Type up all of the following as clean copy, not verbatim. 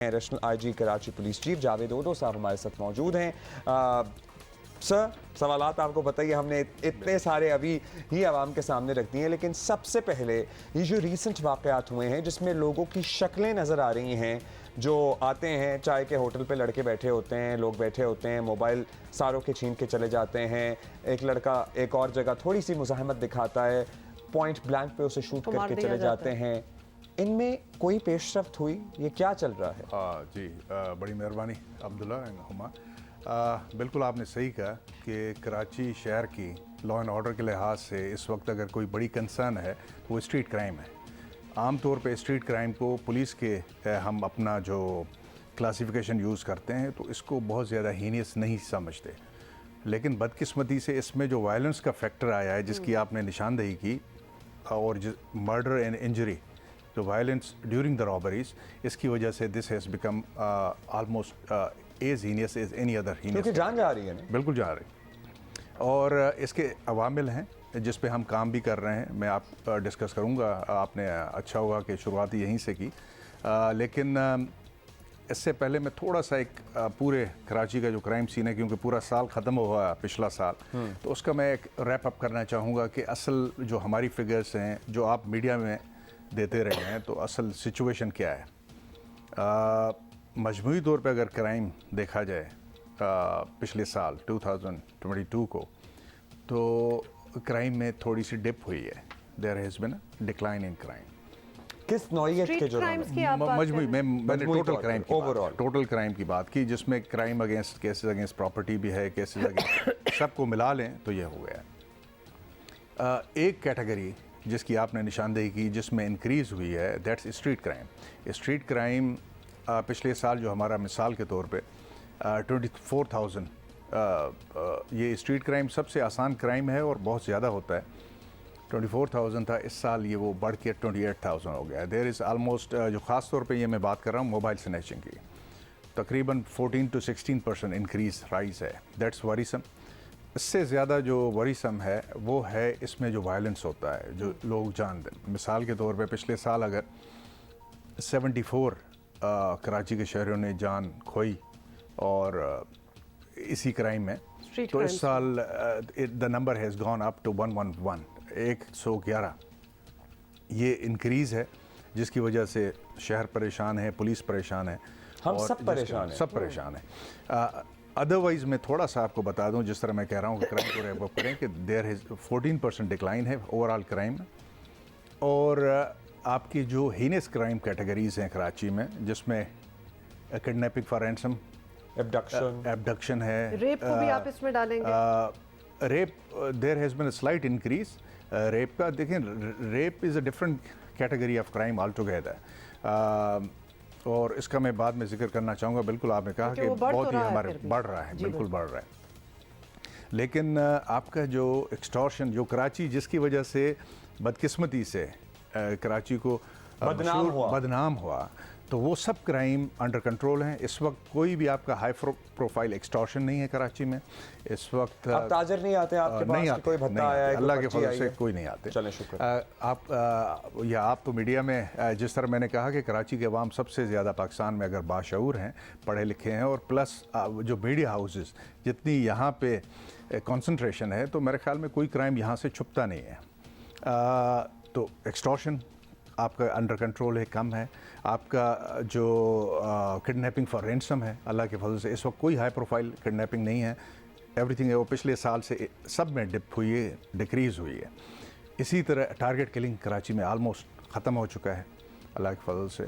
National IG Karachi police chief Javed Odho साहब हमारे साथ मौजूद हैं। सर, सवालात आपको बताइए, हमने इतने सारे अभी ही आवाम के सामने रख दिए हैं, लेकिन सबसे पहले ये जो रीसेंट वाक़यात हुए हैं जिसमें लोगों की शक्लें नज़र आ रही हैं, जो आते हैं चाय के होटल पे, लड़के बैठे होते हैं, लोग बैठे होते हैं, मोबाइल सारों के छीन के चले जाते हैं, एक लड़का एक और जगह थोड़ी सी मुज़ाहमत दिखाता है, पॉइंट ब्लैंक पे उसे शूट करके चले जाते हैं, इनमें कोई पेशरफ्त हुई? ये क्या चल रहा है? जी, बड़ी मेहरबानी अब्दुल्ला एंड हुमा। बिल्कुल आपने सही कहा कि कराची शहर की लॉ एंड ऑर्डर के लिहाज से इस वक्त अगर कोई बड़ी कंसर्न है तो वो स्ट्रीट क्राइम है। आम तौर पे स्ट्रीट क्राइम को पुलिस के हम अपना जो क्लासिफिकेशन यूज़ करते हैं तो इसको बहुत ज़्यादा हीनियस नहीं समझते, लेकिन बदकिस्मती से इसमें जो वायलेंस का फैक्टर आया है जिसकी आपने निशानदेही की, और मर्डर एंड इंजरी, जो वायलेंस ड्यूरिंग द रॉबरीज, इसकी वजह से this has become almost as heinous as any other heinous. क्योंकि जान जा रही है ना? बिल्कुल जा रही, और इसके अवामिल हैं जिस पे हम काम भी कर रहे हैं, मैं आप डिस्कस करूँगा। आपने अच्छा हुआ कि शुरुआत यहीं से की, लेकिन इससे पहले मैं थोड़ा सा एक पूरे कराची का जो क्राइम सीन है, क्योंकि पूरा साल ख़त्म हुआ पिछला साल, तो उसका मैं एक रैप अप करना चाहूँगा कि असल जो हमारी फिगर्स हैं जो आप मीडिया में देते रहे हैं, तो असल सिचुएशन क्या है। मजमूई तौर पे अगर क्राइम देखा जाए पिछले साल 2022 को, तो क्राइम में थोड़ी सी डिप हुई है। There has been a decline in crime. किस नौइयत के जो मजमूई मैंने टोटल क्राइम की ओवरऑल टोटल क्राइम की बात की, जिसमें crime against cases against property भी है, केसेस अगेंस्ट सबको मिला लें तो ये हो गया। एक कैटेगरी जिसकी आपने निशानदेही की जिसमें इंक्रीज़ हुई है, that's street crime. Street crime पिछले साल जो हमारा मिसाल के तौर पे 24,000, ये स्ट्रीट क्राइम सबसे आसान क्राइम है और बहुत ज़्यादा होता है। 24,000 था, इस साल ये वो बढ़ के 28,000 हो गया। देयर इज़ आलमोस्ट, जो ख़ास तौर पे ये मैं बात कर रहा हूँ मोबाइल स्नैचिंग की, तकरीबन 14 to 16% इंक्रीज़ राइज़ है। That's worrisome. इससे ज़्यादा जो वरीसम है वो है इसमें जो वायलेंस होता है, जो लोग जान दें। मिसाल के तौर पे पिछले साल अगर 74 कराची के शहरियों ने जान खोई और इसी क्राइम में, तो इस साल the number has gone up to 111, 111। ये इंक्रीज़ है जिसकी वजह से शहर परेशान है, पुलिस परेशान है, हम सब परेशान हैं। अदरवाइज़ मैं थोड़ा सा आपको बता दूं, जिस तरह मैं कह रहा हूँ कि क्राइम को रैप अप करें, कि देयर इज़ 14% डिक्लाइन है ओवरऑल क्राइम में। और आपकी जो हीनियस क्राइम कैटेगरीज़ हैं कराची में, जिसमें किडनैपिंग फॉर रैंसम, एब्डक्शन है, रेप को भी आप इसमें डालेंगे? Rape, there has been a slight increase rape का। देखें, rape is a different category of crime all together, और इसका मैं बाद में जिक्र करना चाहूँगा। बिल्कुल आपने कहा कि बहुत ही हमारे बढ़ रहा है, बिल्कुल बढ़ रहा है, लेकिन आपका जो एक्सटॉर्शन, जो कराची जिसकी वजह से बदकिस्मती से कराची को बदनाम हुआ, तो वो सब क्राइम अंडर कंट्रोल हैं इस वक्त। कोई भी आपका हाई प्रोफाइल एक्सटॉर्शन नहीं है कराची में इस वक्त। अब ताजर नहीं आते आपके पास? नहीं आते, कोई भत्ता आया है? अल्लाह के फजल से कोई नहीं आते। चलें, शुक्र। आप तो मीडिया में, जिस तरह मैंने कहा कि कराची के अवाम सबसे ज़्यादा पाकिस्तान में अगर बाशऊर हैं, पढ़े लिखे हैं, और प्लस जो मीडिया हाउसेस जितनी यहाँ पे कंसंट्रेशन है, तो मेरे ख्याल में कोई क्राइम यहाँ से छुपता नहीं है। तो एक्सटॉर्शन आपका अंडर कंट्रोल है, कम है। आपका जो किडनैपिंग फॉर रैंसम है, अल्लाह के फजल से इस वक्त कोई हाई प्रोफाइल किडनैपिंग नहीं है। एवरीथिंग है वो पिछले साल से सब में डिप हुई है, डिक्रीज़ हुई है। इसी तरह टारगेट किलिंग कराची में आलमोस्ट ख़त्म हो चुका है अल्लाह के फजल से।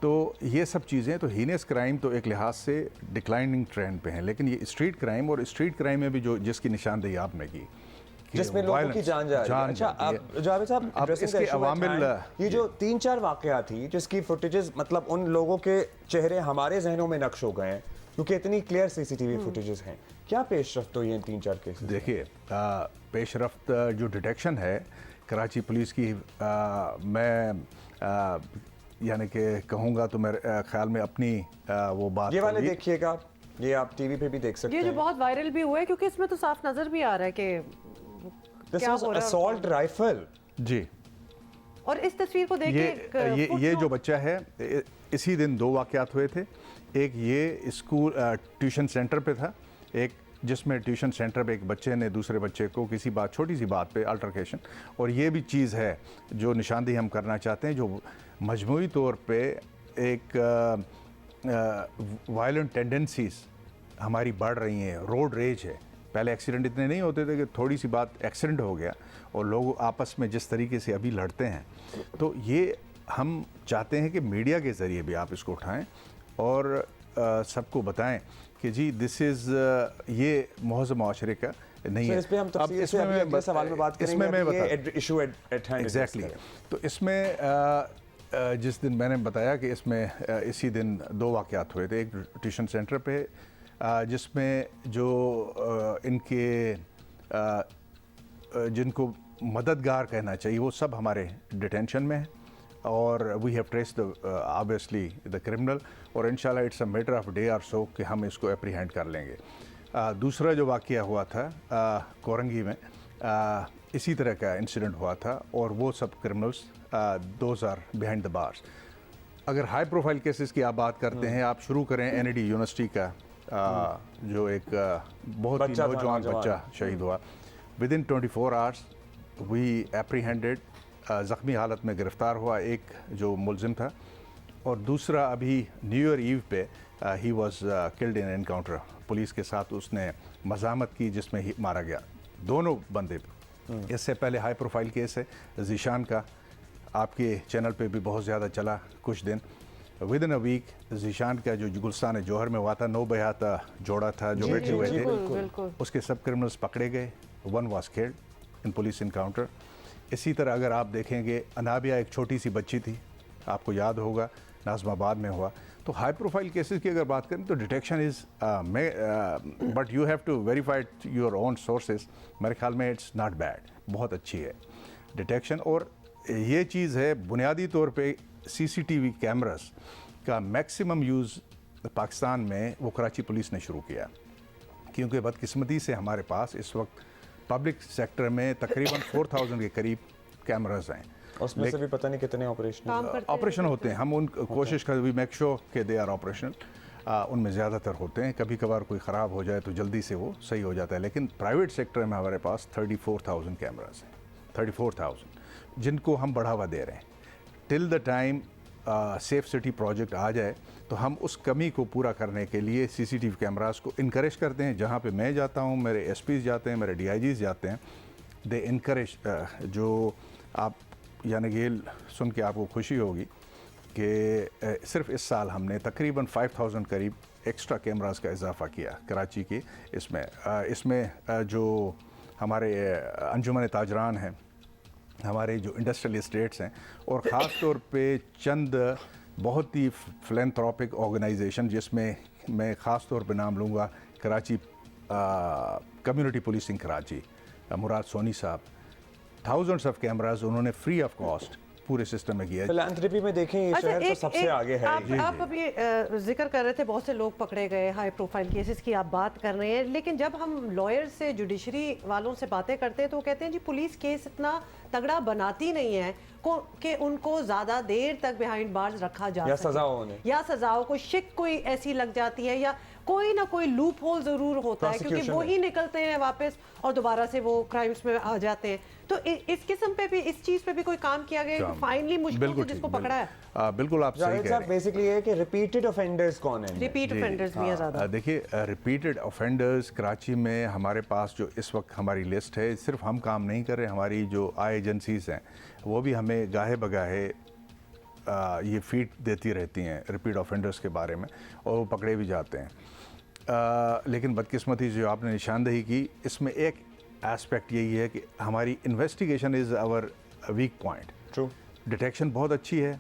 तो ये सब चीज़ें, तो हीनियस क्राइम तो एक लिहाज से डिक्लाइनिंग ट्रेंड पे हैं, लेकिन ये स्ट्रीट क्राइम, और स्ट्रीट क्राइम में भी जो जिसकी निशानदेही आपने की, जिसमें लोगों की जान जा रही है। अच्छा, आप जावेद साहब, अब इसके अवामिल, ये जो 3-4 वाक़यात थी जिसकी फुटेजेस, मतलब उन लोगों के चेहरे हमारे जहनों में नक्श हो गए हैं क्योंकि इतनी क्लियर सीसीटीवी फुटेजेस हैं, क्या पेशरफ्त हुई है इन 3-4 केसेस? देखिए, पेशरफ्त जो डिटेक्शन है कराची पुलिस की, मैं यानी कि कहूँगा तो मेरे ख्याल में अपनी वो बात, ये वाले देखिएगा, ये आप टीवी पे भी देख सकते हैं, ये जो बहुत वायरल भी हुआ है, क्योंकि इसमें तो साफ नजर भी आ रहा है कि दिस वाज असॉल्ट राइफल। जी, और इस तस्वीर को देख के ये जो बच्चा है, इसी दिन दो वाक़यात हुए थे। एक ये स्कूल ट्यूशन सेंटर पे था, एक जिसमें ट्यूशन सेंटर पे एक बच्चे ने दूसरे बच्चे को किसी बात, छोटी सी बात पे अल्टरकेशन, और ये भी चीज़ है जो निशानदेही हम करना चाहते हैं, जो मजमूई तौर पे एक वायलेंट टेंडेंसीज हमारी बढ़ रही हैं। रोड रेज है, पहले एक्सीडेंट इतने नहीं होते थे कि थोड़ी सी बात एक्सीडेंट हो गया और लोग आपस में जिस तरीके से अभी लड़ते हैं, तो ये हम चाहते हैं कि मीडिया के ज़रिए भी आप इसको उठाएं और सबको बताएं कि जी दिस इज़ ये महज़ माशरे का नहीं है। इस पे हम तफसील से अभी अगले सवाल में बात करेंगे। इसमें मैं ये इशू एट हैंड एग्जैक्टली। तो इसमें जिस दिन मैंने बताया कि इसमें इसी दिन दो वाक़यात हुए थे। एक ट्यूशन सेंटर पे जिसमें जो इनके जिनको मददगार कहना चाहिए वो सब हमारे डिटेंशन में है और we have traced obviously the criminal, और इंशाल्लाह it's a matter of day और सो कि हम इसको एप्रीहेंड कर लेंगे। दूसरा जो वाक़या हुआ था कोरंगी में, इसी तरह का इंसिडेंट हुआ था और वो सब criminals those are behind the bars. अगर हाई प्रोफाइल केसेस की आप बात करते हैं, आप शुरू करें एनईडी यूनिवर्सिटी का जो एक बहुत ही नौजवान बच्चा शहीद हुआ, with in 24 hours we apprehended, ज़ख्मी हालत में गिरफ़्तार हुआ एक जो मुलजिम था, और दूसरा अभी न्यू ईयर ईव पे he was killed in encounter, police के साथ उसने मज़ामत की जिसमें ही मारा गया। दोनों बंदे। इससे पहले हाई प्रोफाइल केस है ज़ीशान का, आपके चैनल पे भी बहुत ज़्यादा चला कुछ दिन। Within a week Zeeshan का जो गुलस्तान जौहर में हुआ था, 9 बयाता जोड़ा था जो बैठे हुए थे, उसके सब क्रिमिनल्स पकड़े गए, one was killed in police encounter. इसी तरह अगर आप देखेंगे अनाबिया एक छोटी सी बच्ची थी, आपको याद होगा, नाज़माबाद में हुआ। तो हाई प्रोफाइल केसेस की अगर बात करें तो detection is but you have to verified your own sources. मेरे ख्याल में इट्स नॉट बैड, बहुत अच्छी है डिटेक्शन। और ये चीज़ है बुनियादी तौर पे सीसीटीवी कैमरास का मैक्सिमम यूज़ पाकिस्तान में वो कराची पुलिस ने शुरू किया, क्योंकि बदकिस्मती से हमारे पास इस वक्त पब्लिक सेक्टर में तकरीबन 4000 के करीब कैमरास हैं। उसमें से भी पता नहीं कितने ऑपरेशन होते हैं। हम उन कोशिश कर वी मेक श्योर के दे आर ऑपरेशनल, उनमें ज़्यादातर होते हैं। कभी कभार कोई ख़राब हो जाए तो जल्दी से वो सही हो जाता है, लेकिन प्राइवेट सेक्टर में हमारे पास 34,000 कैमरास हैं, 34,000, जिनको हम बढ़ावा दे रहे हैं। Till the time safe city project आ जाए तो हम उस कमी को पूरा करने के लिए सीसीटीवी कैमरास को इनकरेज करते हैं। जहाँ पे मैं जाता हूँ, मेरे एसपीज़ जाते हैं, मेरे डीआईजीज़ जाते हैं, दे इनकरेज। जो आप यानी ये सुन के आपको खुशी होगी कि सिर्फ इस साल हमने तकरीबन 5000 करीब एक्स्ट्रा कैमरास का इजाफा किया कराची की। इसमें जो हमारे अंजुमन ताजरान हैं, हमारे जो इंडस्ट्रियल इस्टेट्स हैं, और ख़ास तौर पे चंद बहुत ही फिलैंथ्रोपिक ऑर्गेनाइजेशन, जिसमें मैं ख़ास तौर पे नाम लूँगा कराची कम्युनिटी पुलिसिंग कराची, मुराद सोनी साहब, थाउजेंड्स ऑफ कैमरास उन्होंने फ्री ऑफ कॉस्ट पूरे सिस्टम में किया। फिलैंथ्रोपी में देखें ये शहर तो सबसे आगे है। आप अभी जिक्र कर रहे थे बहुत से लोग पकड़े गए, हाई प्रोफाइल केसेस की आप बात कर रहे हैं, लेकिन जब हम लॉयर से, जुडिशरी वालों से बातें करते हैं तो वो कहते हैं जी पुलिस केस इतना तगड़ा बनाती नहीं है कि उनको ज़्यादा देर तक बिहाइंड बार्स रखा जा या सके, या सजाओं को शिक कोई ऐसी लग जाती है, या कोई ना कोई लूप होल ज़रूर होता है, क्योंकि वो ही निकलते हैं वापस और दोबारा से वो क्राइम्स में आ जाते हैं। तो इस किस्म पे भी, इस चीज़ पे भी कोई काम किया गया है फाइनली मुश्किल से जिसको पकड़ा है? बिल्कुल आप सही कह रहे हैं। बेसिकली ये कि रिपीटेड ऑफेंडर्स कौन हैं? रिपीट ऑफेंडर्स भी है ज़्यादा। देखिए रिपीटेड ऑफेंडर्स कराची में हमारे पास जो इस वक्त हमारी लिस्ट है, सिर्फ हम काम नहीं कर रहे, हमारी जो आई एजेंसीज हैं वो भी हमें गाहे बगाहे ये फीड देती रहती हैं रिपीट ऑफेंडर्स के बारे में, और वो पकड़े भी जाते हैं। लेकिन बदकिस्मती जो आपने निशानदेही की, इसमें एक एस्पेक्ट यही है कि हमारी investigation is our weak point. True. Detection बहुत अच्छी है,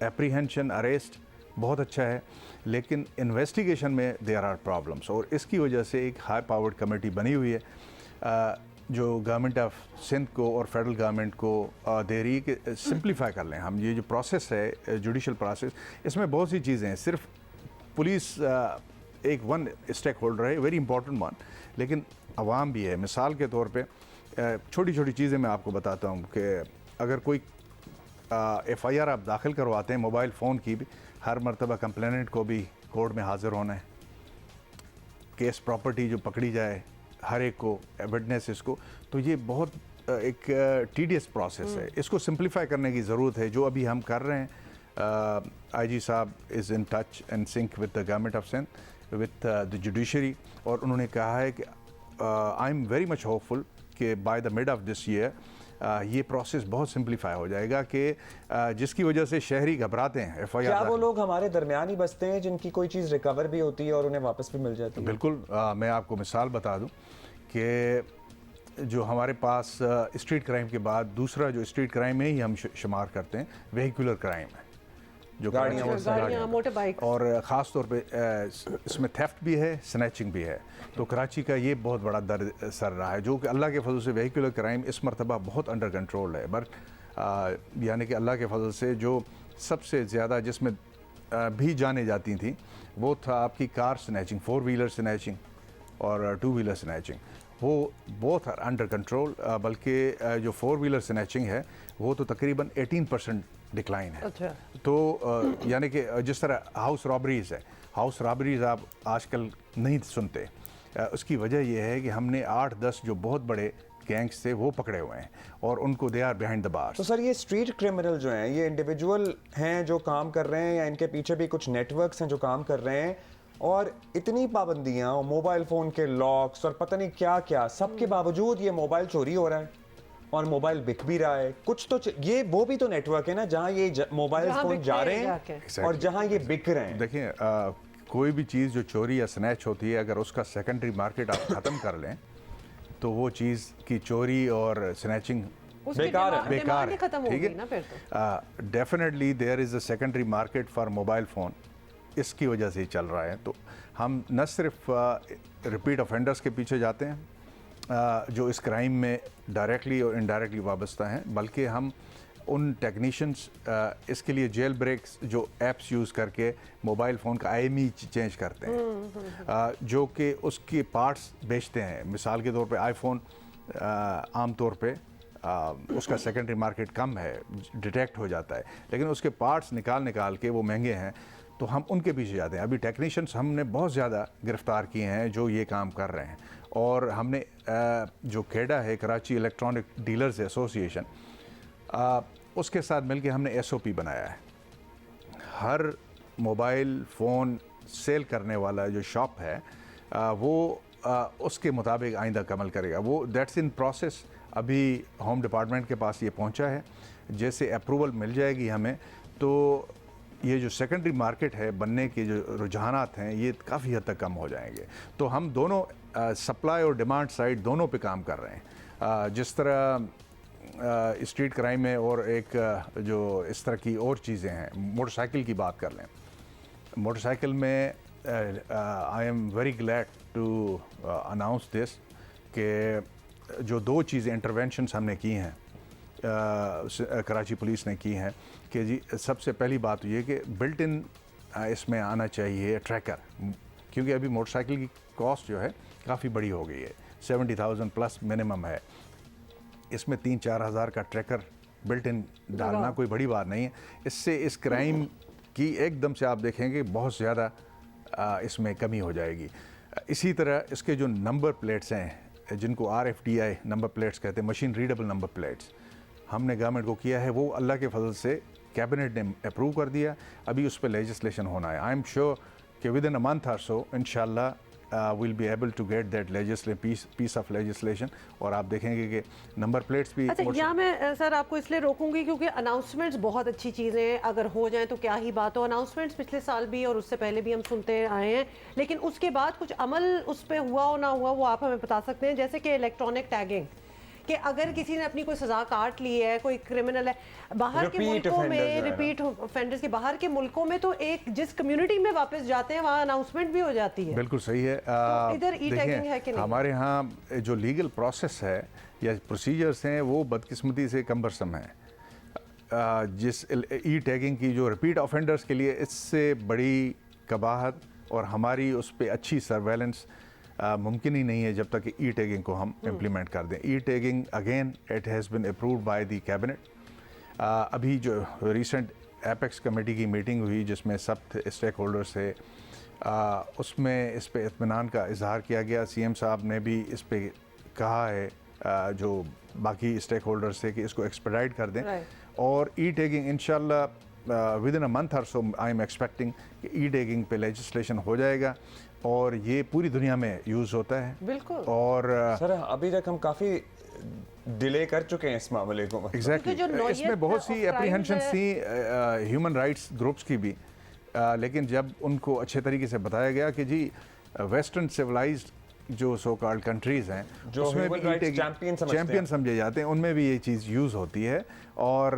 एप्रीहेंशन, अरेस्ट बहुत अच्छा है, लेकिन इन्वेस्टिगेशन में देयर आर प्रॉब्लम्स, और इसकी वजह से एक हाई पावर्ड कमेटी बनी हुई है जो गवर्नमेंट ऑफ सिंध को और फेडरल गवर्नमेंट को दे रही है कि सिंप्लीफाई कर लें हम ये जो प्रोसेस है, जुडिशल प्रोसेस, इसमें बहुत सी चीज़ें हैं। सिर्फ पुलिस एक वन स्टेक होल्डर है, वेरी इंपॉर्टेंट वन, लेकिन अवाम भी है। मिसाल के तौर पे छोटी छोटी चीज़ें मैं आपको बताता हूँ कि अगर कोई FIR आप दाखिल करवाते हैं मोबाइल फ़ोन की भी, हर मरतबा कंप्लेनेंट को भी कोर्ट में हाज़िर होना है। केस प्रॉपर्टी जो पकड़ी जाए हर एक को, विटनेसेस को, तो ये बहुत एक टीडियस प्रोसेस है। इसको सिंप्लीफाई करने की ज़रूरत है, जो अभी हम कर रहे हैं। IG साहब is in touch and sync with the government of Sindh, with the judiciary, और उन्होंने कहा है कि I am very much hopeful कि by the mid of this year ये प्रोसेस बहुत सिंप्लीफाई हो जाएगा, कि जिसकी वजह से शहरी घबराते हैं। FIR क्या वो लोग हमारे दरमियान ही बसते हैं जिनकी कोई चीज़ रिकवर भी होती है और उन्हें वापस भी मिल जाती है? बिल्कुल। मैं आपको मिसाल बता दूं कि जो हमारे पास स्ट्रीट क्राइम के बाद दूसरा जो स्ट्रीट क्राइम में ही हम शुमार करते हैं, वेहिकुलर क्राइम है, जो गाड़ियाँ, मोटर बाइक, और ख़ास तौर पे इसमें थेफ्ट भी है, स्नैचिंग भी है। तो कराची का ये बहुत बड़ा दर्द सर रहा है, जो कि अल्लाह के फजल से वेहिकुलर क्राइम इस मरतबा बहुत अंडर कंट्रोल है। बट यानी कि अल्लाह के फजल से जो सबसे ज़्यादा जिसमें भी जाने जाती थी वो था आपकी कार स्नैचिंग, 4 व्हीलर स्नैचिंग और 2 व्हीलर स्नैचिंग, वो बोथ आर अंडर कंट्रोल। बल्कि जो 4 व्हीलर स्नैचिंग है वो तो तकरीबन 18% डिक्लाइन है। अच्छा। तो यानी कि जिस तरह हाउस रॉबरीज़ है, हाउस रॉबरीज़ आप आजकल नहीं सुनते। उसकी वजह यह है कि हमने 8-10 जो बहुत बड़े गैंग्स थे वो पकड़े हुए हैं और उनको they are behind the bars. तो सर ये स्ट्रीट क्रिमिनल जो हैं, ये इंडिविजुअल हैं जो काम कर रहे हैं, या इनके पीछे भी कुछ नेटवर्क्स हैं जो काम कर रहे हैं? और इतनी पाबंदियां और मोबाइल फ़ोन के लॉक्स और पता नहीं क्या क्या, सबके बावजूद ये मोबाइल चोरी हो रहा है और मोबाइल बिक भी रहा है। कुछ तो ये वो भी तो नेटवर्क है ना, जहाँ ये मोबाइल फ़ोन जा रहे हैं और जहाँ ये बिक रहे हैं। देखिए, कोई भी चीज़ जो चोरी या स्नैच होती है, अगर उसका सेकेंडरी मार्केट आप ख़त्म कर लें तो वो चीज़ की चोरी और स्नैचिंग बेकार है, बेकार है। खत्म हो ठीक गई ना फिर है। Definitely there is a secondary market for mobile phone, इसकी वजह से ही चल रहा है। तो हम न सिर्फ रिपीट ऑफेंडर्स के पीछे जाते हैं जो इस क्राइम में डायरेक्टली और इनडायरेक्टली वाबस्ता हैं, बल्कि हम उन टेक्नीशियंस इसके लिए जेल ब्रेक्स जो एप्स यूज़ करके मोबाइल फ़ोन का IMEI चेंज करते हैं, जो कि उसके पार्ट्स बेचते हैं। मिसाल के तौर पे आईफोन आम तौर पे उसका सेकेंडरी मार्केट कम है, डिटेक्ट हो जाता है, लेकिन उसके पार्ट्स निकाल के वो महंगे हैं, तो हम उनके पीछे जाते हैं। अभी टेक्नीशियंस हमने बहुत ज़्यादा गिरफ़्तार किए हैं जो ये काम कर रहे हैं, और हमने जो केडा है, कराची इलेक्ट्रॉनिक डीलर्स एसोसिएशन, उसके साथ मिलके हमने SOP बनाया है। हर मोबाइल फ़ोन सेल करने वाला जो शॉप है वो उसके मुताबिक आइंदा अमल करेगा। वो दैट्स इन प्रोसेस। अभी होम डिपार्टमेंट के पास ये पहुंचा है। जैसे अप्रूवल मिल जाएगी हमें, तो ये जो सेकेंडरी मार्केट है बनने के जो रुझानात हैं ये काफ़ी हद तक कम हो जाएंगे। तो हम दोनों सप्लाई और डिमांड साइड दोनों पे काम कर रहे हैं। जिस तरह स्ट्रीट क्राइम में और एक जो इस तरह की और चीज़ें हैं, मोटरसाइकिल की बात कर लें। मोटरसाइकिल में I am very glad to announce this कि जो 2 चीज़ें इंटरवेंशंस हमने की हैं, कराची पुलिस ने की हैं, कि जी सबसे पहली बात ये कि बिल्ट इन इसमें आना चाहिए ट्रैकर, क्योंकि अभी मोटरसाइकिल की कॉस्ट जो है काफ़ी बड़ी हो गई है, 70,000 प्लस मिनिमम है। इसमें 3-4 हज़ार का ट्रैकर बिल्ट इन डालना कोई बड़ी बात नहीं है। इससे इस क्राइम की एकदम से आप देखेंगे बहुत ज़्यादा इसमें कमी हो जाएगी। इसी तरह इसके जो नंबर प्लेट्स हैं, जिनको RFDI नंबर प्लेट्स कहते हैं, मशीन रीडेबल नंबर प्लेट्स, हमने गवर्नमेंट को किया है, वो अल्लाह के फजल से कैबिनेट ने अप्रूव कर दिया। अभी उस पर लेजिस्लेशन होना है। आई एम श्योर कि within a month or so इंशाल्लाह will be able to get that piece of legislation, और आप देखेंगे कि नंबर प्लेट्स भी। अच्छा, यहाँ मैं सर आपको इसलिए रोकूंगी क्योंकि अनाउंसमेंट्स बहुत अच्छी चीज़ें हैं, अगर हो जाए तो क्या ही बात हो। अनाउंसमेंट्स पिछले साल भी और उससे पहले भी हम सुनते आए हैं, लेकिन उसके बाद कुछ अमल उस पर हुआ हो ना हुआ वो आप हमें बता सकते हैं? जैसे कि इलेक्ट्रॉनिक टैगिंग, कि अगर किसी ने अपनी कोई सजा काट ली है, कोई क्रिमिनल है बाहर के मुल्कों में, रिपीट ऑफेंडर्स के बाहर के मुल्कों में, तो एक जिस कम्युनिटी में वापस जाते हैं वहाँ अनाउंसमेंट भी हो जाती है। बिल्कुल सही है। तो इधर ई-टैगिंग है कि नहीं? हमारे यहाँ जो लीगल प्रोसेस है या प्रोसीजर्स हैं वो बदकिस्मती से कम्बरसम है। जिस ई-टैगिंग की जो रिपीट ऑफेंडर्स के लिए इससे बड़ी कबाहत और हमारी उस पर अच्छी सर्वेलेंस मुमकिन ही नहीं है जब तक कि ई-टैगिंग को हम इम्प्लीमेंट कर दें। E tagging again it has been approved by the cabinet, अभी जो रिसेंट एपेक्स कमेटी की मीटिंग हुई जिसमें सब स्टेक होल्डर्स थे, उसमें इस पे इत्मीनान का इजहार किया गया। सीएम साहब ने भी इस पे कहा है जो बाकी स्टेक होल्डर्स थे कि इसको एक्सपेडाइट कर दें। और ई टैगिंग इंशाल्लाह with in a month or so I am expecting कि ई टैगिंग पे लेजिस्लेशन हो जाएगा और ये पूरी दुनिया में यूज़ होता है। बिल्कुल। और सर अभी तक हम काफ़ी डिले कर चुके हैं इस मामले को। एग्जैक्टली इसमें बहुत सी एप्रीहेंशन थी ह्यूमन राइट्स ग्रुप्स की भी, लेकिन जब उनको अच्छे तरीके से बताया गया कि जी वेस्टर्न सिविलाइज्ड जो सो कॉल्ड कंट्रीज़ हैं जो उसमें human भी rights चैंपियन समझे जाते हैं, उनमें भी ये चीज़ यूज़ होती है। और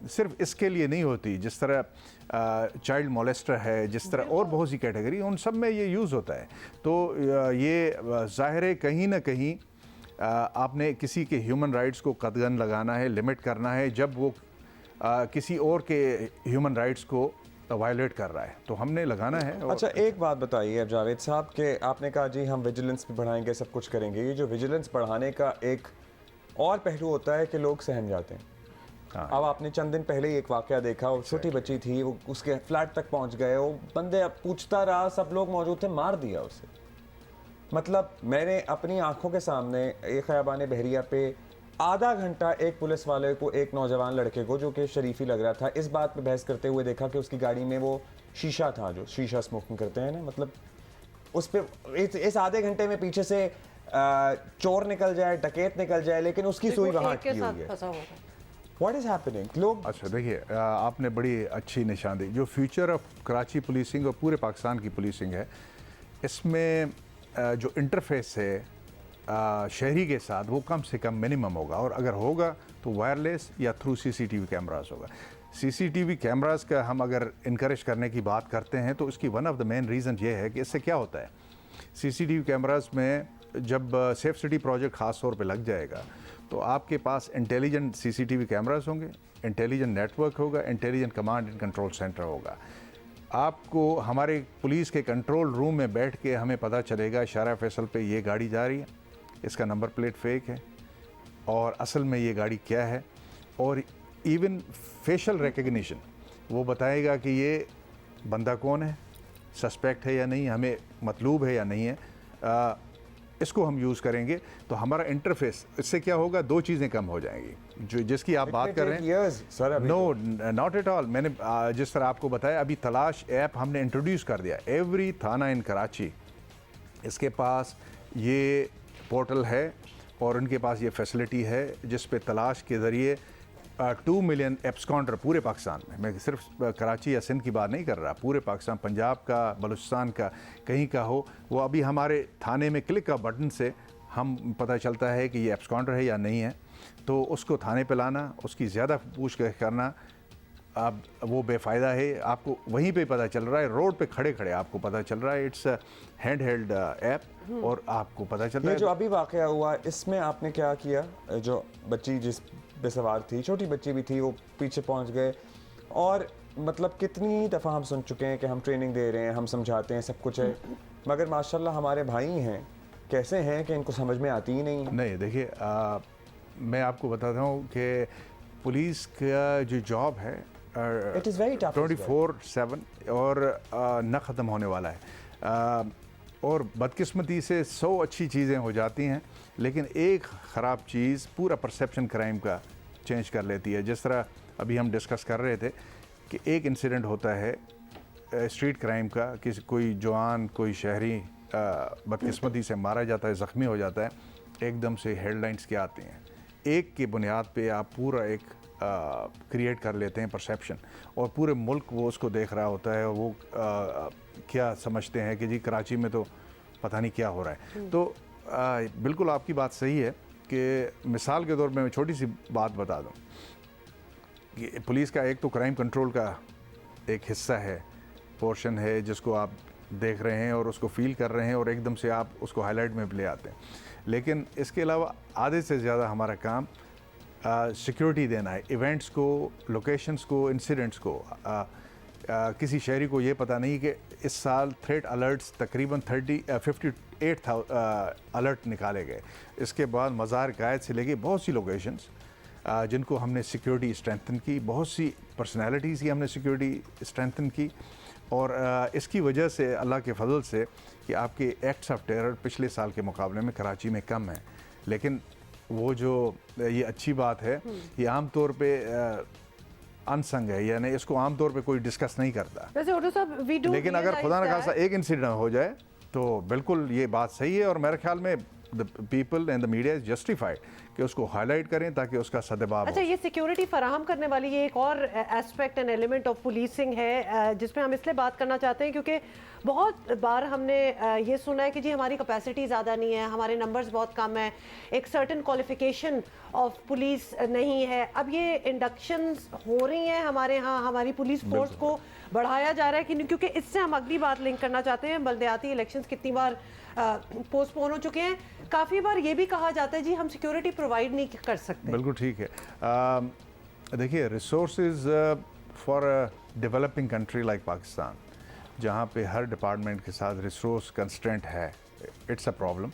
सिर्फ इसके लिए नहीं होती, जिस तरह चाइल्ड मोलेस्टर है, जिस तरह और बहुत सी कैटेगरी, उन सब में ये यूज़ होता है। तो ये ज़ाहिर है कहीं ना कहीं आपने किसी के ह्यूमन राइट्स को कदगन लगाना है, लिमिट करना है जब वो किसी और के ह्यूमन राइट्स को वायलेट कर रहा है, तो हमने लगाना है। अच्छा एक बात बताइए अब जावेद साहब के आपने कहा जी हम विजिलेंस भी बढ़ाएंगे, सब कुछ करेंगे। ये जो विजिलेंस बढ़ाने का एक और पहलू होता है कि लोग सहम जाते हैं। अब आपने चंद दिन पहले ही एक वाकया देखा, वो छोटी बच्ची थी, वो उसके फ्लैट तक पहुंच गए, वो बंदे पूछता रहा, सब लोग मौजूद थे, मार दिया उसे। मतलब मैंने अपनी आंखों के सामने एक खयाबान बहरिया पे आधा घंटा एक पुलिस वाले को, एक नौजवान लड़के को जो कि शरीफी लग रहा था, इस बात पे बहस करते हुए देखा कि उसकी गाड़ी में वो शीशा था, जो शीशा स्मोकिंग करते हैं ना, मतलब उस पे इस आधे घंटे में पीछे से चोर निकल जाए, डकैत निकल जाए, लेकिन उसकी सुई वहां की हुई है। व्हाट इज हैपनिंग लोग। अच्छा देखिए, आपने बड़ी अच्छी निशानदेही, जो फ्यूचर ऑफ कराची पुलिसिंग और पूरे पाकिस्तान की पुलिसिंग है, इसमें जो इंटरफेस है शहरी के साथ वो कम से कम मिनिमम होगा, और अगर होगा तो वायरलेस या थ्रू सीसीटीवी कैमरास होगा। सीसीटीवी कैमरास का हम अगर इनकरेज करने की बात करते हैं तो इसकी one of the main reason ये है कि इससे क्या होता है, सीसीटीवी कैमरास में जब सेफ सिटी प्रोजेक्ट ख़ास तौर पे लग जाएगा तो आपके पास इंटेलिजेंट सीसीटीवी कैमरास होंगे, इंटेलिजेंट नेटवर्क होगा, intelligent command and control centre होगा। आपको हमारे पुलिस के कंट्रोल रूम में बैठ के हमें पता चलेगा शारा फैसल पे ये गाड़ी जा रही है, इसका नंबर प्लेट फेक है और असल में ये गाड़ी क्या है, और इवन फेशियल रिकग्निशन वो बताएगा कि ये बंदा कौन है, सस्पेक्ट है या नहीं, हमें मतलूब है या नहीं है। इसको हम यूज़ करेंगे तो हमारा इंटरफेस, इससे क्या होगा, दो चीज़ें कम हो जाएंगी जो जिसकी आप बात कर रहे हैं। No not at all. मैंने जिस तरह आपको बताया, अभी तलाश ऐप हमने इंट्रोड्यूस कर दिया। एवरी थाना इन कराची इसके पास ये पोर्टल है और उनके पास ये फैसिलिटी है जिस पे तलाश के ज़रिए 2 मिलियन एब्सकॉन्डर पूरे पाकिस्तान में, मैं सिर्फ कराची या सिंध की बात नहीं कर रहा, पूरे पाकिस्तान, पंजाब का, बलूचिस्तान का, कहीं का हो, वो अभी हमारे थाने में क्लिक का बटन से हम पता चलता है कि ये एब्सकॉन्डर है या नहीं है, तो उसको थाने पे लाना, उसकी ज़्यादा पूछताछ करना, अब वो बेफ़ायदा है, आपको वहीं पे पता चल रहा है, रोड पे खड़े खड़े आपको पता चल रहा है। इट्स हैंड हेल्ड ऐप और आपको पता चल रहा है। जो अभी वाकया हुआ इसमें आपने क्या किया, जो बच्ची जिस पे सवार थी, छोटी बच्ची भी थी, वो पीछे पहुंच गए, और मतलब कितनी दफ़ा हम सुन चुके हैं कि हम ट्रेनिंग दे रहे हैं, हम समझाते हैं, सब कुछ है, मगर माशाल्लाह हमारे भाई हैं, कैसे हैं कि इनको समझ में आती ही नहीं। नहीं देखिए, मैं आपको बताता हूँ कि पुलिस का जो जॉब है It is very tough 24/7 और न ख़त्म होने वाला है, और बदकिस्मती से 100 अच्छी चीज़ें हो जाती हैं, लेकिन एक ख़राब चीज़ पूरा परसेप्शन क्राइम का चेंज कर लेती है। जिस तरह अभी हम डिस्कस कर रहे थे कि एक इंसिडेंट होता है स्ट्रीट क्राइम का, किसी कोई जवान, कोई शहरी बदकिस्मती से मारा जाता है, ज़ख्मी हो जाता है, एकदम से हेडलाइंस क्या आती हैं, एक की बुनियाद पे आप पूरा एक क्रिएट कर लेते हैं परसेप्शन, और पूरे मुल्क वो उसको देख रहा होता है, वो क्या समझते हैं कि जी कराची में तो पता नहीं क्या हो रहा है। तो बिल्कुल आपकी बात सही है कि मिसाल के तौर पे मैं छोटी सी बात बता दूं कि पुलिस का एक तो क्राइम कंट्रोल का एक हिस्सा है, पोर्शन है, जिसको आप देख रहे हैं और उसको फील कर रहे हैं और एकदम से आप उसको हाईलाइट में ले आते हैं, लेकिन इसके अलावा आधे से ज़्यादा हमारा काम सिक्योरिटी देना है, इवेंट्स को, लोकेशंस को, इंसिडेंट्स को। किसी शहरी को ये पता नहीं कि इस साल थ्रेट अलर्ट्स तकरीबन 58 अलर्ट निकाले गए। इसके बाद मज़ार कायद से लेके बहुत सी लोकेशंस जिनको हमने सिक्योरिटी स्ट्रेंथन की, बहुत सी पर्सनैलिटीज़ की हमने सिक्योरिटी स्ट्रेंथन की, और इसकी वजह से अल्लाह के फजल से कि आपके एक्ट्स ऑफ टेरर पिछले साल के मुकाबले में कराची में कम है। लेकिन वो जो ये अच्छी बात है, ये आम तौर पे अनसंग है, यानी इसको आम तौर पे कोई डिस्कस नहीं करता। वैसे ओटो साहब, we do लेकिन अगर realize खुदा न that- खासा एक इंसिडेंट हो जाए तो बिल्कुल ये बात सही है, और मेरे ख्याल में the people and the media is justified कि उसको हाईलाइट करें ताकि उसका सदभाव अच्छा, हो। ये सिक्योरिटी फराहम करने वाली ये एक और aspect and element of policing है जिसमें हम इसलिए बात करना चाहते हैं क्योंकि बहुत बार हमने ये सुना है कि जी हमारी कैपेसिटी ज़्यादा नहीं है, हमारे नंबर्स बहुत कम है, एक सर्टेन क्वालिफिकेशन ऑफ पुलिस नहीं है। अब ये इंडक्शंस हो रही हैं हमारे यहाँ, हमारी पुलिस फोर्स को बढ़ाया जा रहा है कि क्योंकि इससे हम अगली बात लिंक करना चाहते हैं, बलदियाती इलेक्शंस कितनी बार पोस्टपोन हो चुके हैं, काफ़ी बार ये भी कहा जाता है जी हम सिक्योरिटी प्रोवाइड नहीं कर सकते। बिल्कुल ठीक है। देखिए, resources for developing country like Pakistan, जहाँ पे हर डिपार्टमेंट के साथ रिसोर्स कंस्ट्रेंट है, इट्स अ प्रॉब्लम।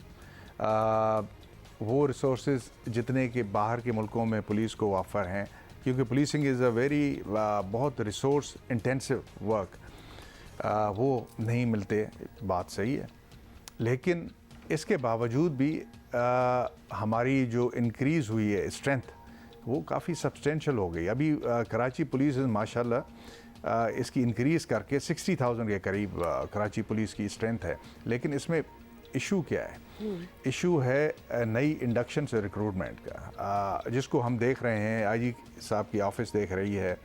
वो रिसोर्सेज जितने के बाहर के मुल्कों में पुलिस को ऑफर हैं, क्योंकि पुलिसिंग इज़ अ वेरी बहुत रिसोर्स इंटेंसिव वर्क, वो नहीं मिलते, बात सही है। लेकिन इसके बावजूद भी हमारी जो इंक्रीज़ हुई है स्ट्रेंथ, वो काफ़ी सब्सटेंशियल हो गई। अभी कराची पुलिस माशाल्लाह इसकी इंक्रीज़ करके 60,000 के करीब कराची पुलिस की स्ट्रेंथ है। लेकिन इसमें इशू क्या है? इशू है नई इंडक्शन से रिक्रूटमेंट का, जिसको हम देख रहे हैं, आईजी साहब की ऑफिस देख रही है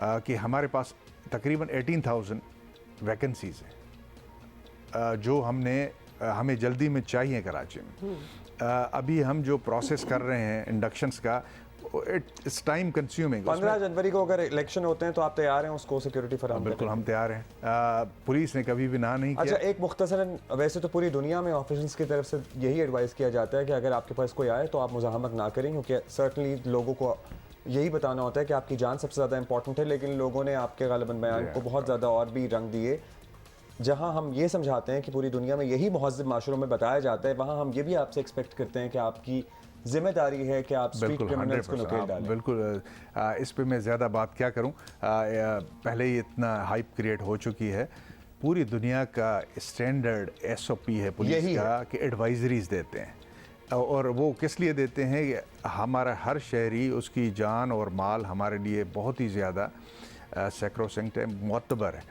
कि हमारे पास तकरीबन 18,000 वैकेंसीज़ हैं जो हमें जल्दी में चाहिए कराची में। अभी हम जो प्रोसेस कर रहे हैं इंडक्शंस का, इट्स टाइम कंज्यूमिंग। 15 जनवरी को अगर इलेक्शन होते हैं तो आप तैयार हैं उसको सिक्योरिटी फराहम करने? बिल्कुल हम तैयार हैं। पुलिस ने कभी भी ना नहीं किया। अच्छा, एक मुख्तसरन, वैसे तो पूरी दुनिया में ऑफिसर्स की तरफ से यही एडवाइस किया जाता है कि अगर आपके पास कोई आए तो आप मुज़ाहमत ना करें, क्योंकि सर्टनली लोगों को यही बताना होता है कि आपकी जान सबसे ज़्यादा इंपॉर्टेंट है। लेकिन लोगों ने आपके गालिबन बयान को बहुत ज़्यादा और भी रंग दिए। जहां हम ये समझाते हैं कि पूरी दुनिया में यही महज़ब माशरों में बताया जाता है, वहाँ हम ये भी आपसे एक्सपेक्ट करते हैं कि आपकी जिम्मेदारी है कि आप स्ट्रीट क्रिमिनल्स को नकेल डालें। बिल्कुल, इस पे मैं ज़्यादा बात क्या करूं। पहले ही इतना हाइप क्रिएट हो चुकी है। पूरी दुनिया का स्टैंडर्ड SOP है पुलिस का कि एडवाइजरीज देते हैं, और वो किस लिए देते हैं कि हमारा हर शहरी, उसकी जान और माल हमारे लिए बहुत ही ज़्यादा सैक्रोसेंक्ट है, मोतबर है,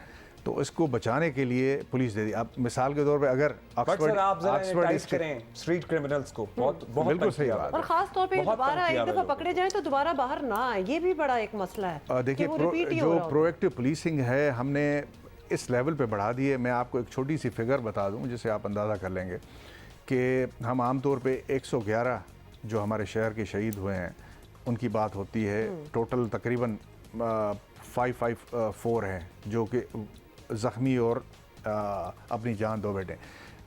तो इसको बचाने के लिए पुलिस दे दी। अब मिसाल के तौर पे अगर ऑक्सफोर्ड करें स्ट्रीट क्रिमिनल्स को, बहुत बिल्कुल सही बात और खास तौर पे दोबारा एक दफा पकड़े जाए तो दोबारा बाहर ना आए, ये भी बड़ा एक मसला है। देखिए, जो प्रोएक्टिव पुलिसिंग है हमने इस लेवल पे बढ़ा दी है। मैं आपको एक छोटी सी फिगर बता दूं जिससे आप अंदाज़ा कर लेंगे कि हम आमतौर पे 111 जो हमारे शहर के शहीद हुए हैं उनकी बात होती है। टोटल तकरीबन 554 हैं जो कि ज़ख्मी और अपनी जान दो बैठे।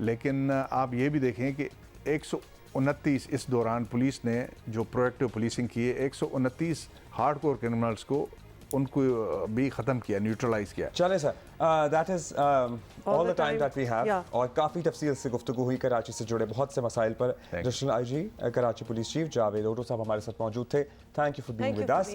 लेकिन आप ये भी देखें कि 129 इस दौरान पुलिस ने जो प्रोएक्टिव पुलिसिंग की है, 129 हार्डकोर क्रिमिनल्स को उनको भी ख़त्म किया, न्यूट्रलाइज किया। चले sir, that is all the time that we have, और काफ़ी तफसील से गुफ्तगू हुई कराची से जुड़े बहुत से मसाइल पर। Additional IG Karachi police chief Javed Otho साहब हमारे साथ मौजूद थे। Thank you for being with us.